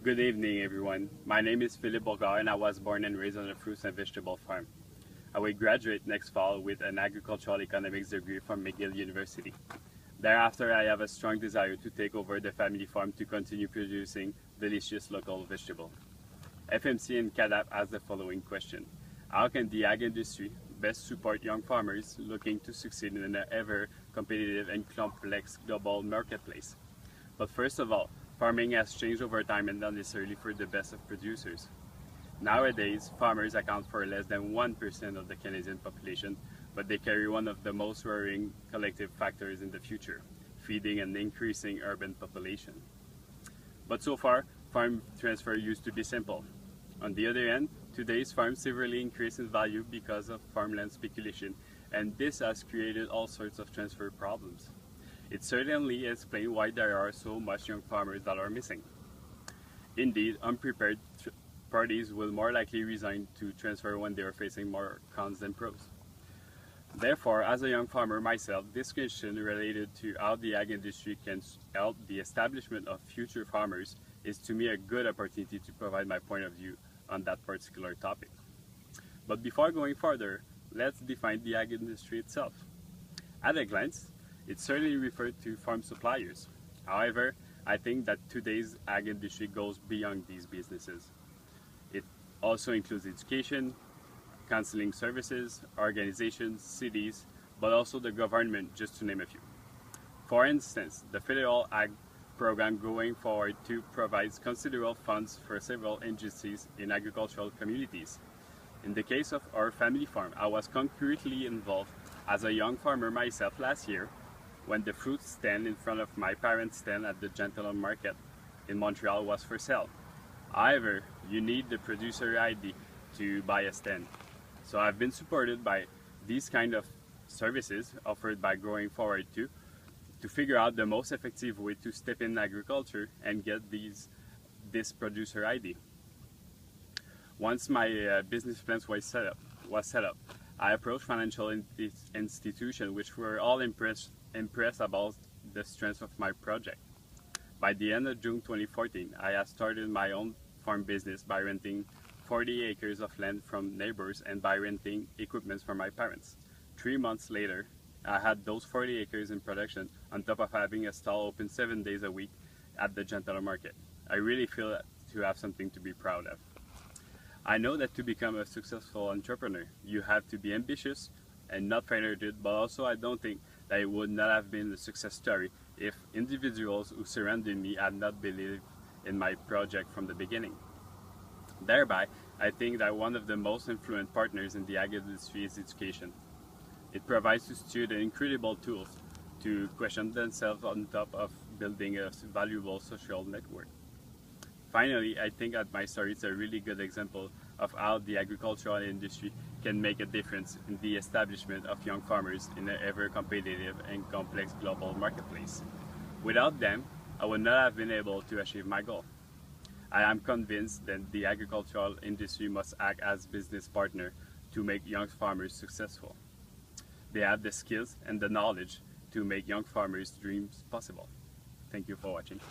Good evening, everyone. My name is Philippe Bourgard, and I was born and raised on a fruits and vegetable farm. I will graduate next fall with an agricultural economics degree from McGill University. Thereafter, I have a strong desire to take over the family farm to continue producing delicious local vegetables. FMC and CADAP asked the following question: how can the ag industry best support young farmers looking to succeed in an ever-competitive and complex global marketplace? But first of all, farming has changed over time and not necessarily for the best of producers. Nowadays, farmers account for less than 1% of the Canadian population, but they carry one of the most worrying collective factors in the future: feeding an increasing urban population. But so far, farm transfer used to be simple. On the other hand, today's farms severely increase in value because of farmland speculation, and this has created all sorts of transfer problems. It certainly explains why there are so much young farmers that are missing. Indeed, unprepared parties will more likely resign to transfer when they are facing more cons than pros. Therefore, as a young farmer myself, this question related to how the ag industry can help the establishment of future farmers is to me a good opportunity to provide my point of view on that particular topic. But before going further, let's define the ag industry itself. At a glance, it certainly refers to farm suppliers. However, I think that today's ag industry goes beyond these businesses. It also includes education, counseling services, organizations, cities, but also the government, just to name a few. For instance, the federal ag program going forward too provides considerable funds for several agencies in agricultural communities. In the case of our family farm, I was concretely involved as a young farmer myself last year when the fruit stand in front of my parents' stand at the Gentleman Market in Montreal was for sale. However, you need the producer ID to buy a stand. So I've been supported by these kind of services offered by Growing Forward too, to figure out the most effective way to step in agriculture and get this producer ID. Once my business plans was set up, I approached financial institutions which were all impressed about the strength of my project. By the end of June 2014, I had started my own farm business by renting 40 acres of land from neighbors and by renting equipment from my parents. 3 months later, I had those 40 acres in production on top of having a stall open 7 days a week at the Gentleman Market. I really feel to have something to be proud of. I know that to become a successful entrepreneur, you have to be ambitious and not faint-hearted, but also I don't think that it would not have been a success story if individuals who surrounded me had not believed in my project from the beginning. Thereby, I think that one of the most influential partners in the ag industry is education. It provides to students incredible tools to question themselves on top of building a valuable social network. Finally, I think that my story is a really good example of how the agricultural industry can make a difference in the establishment of young farmers in an ever-competitive and complex global marketplace. Without them, I would not have been able to achieve my goal. I am convinced that the agricultural industry must act as business partner to make young farmers successful. They have the skills and the knowledge to make young farmers' dreams possible. Thank you for watching.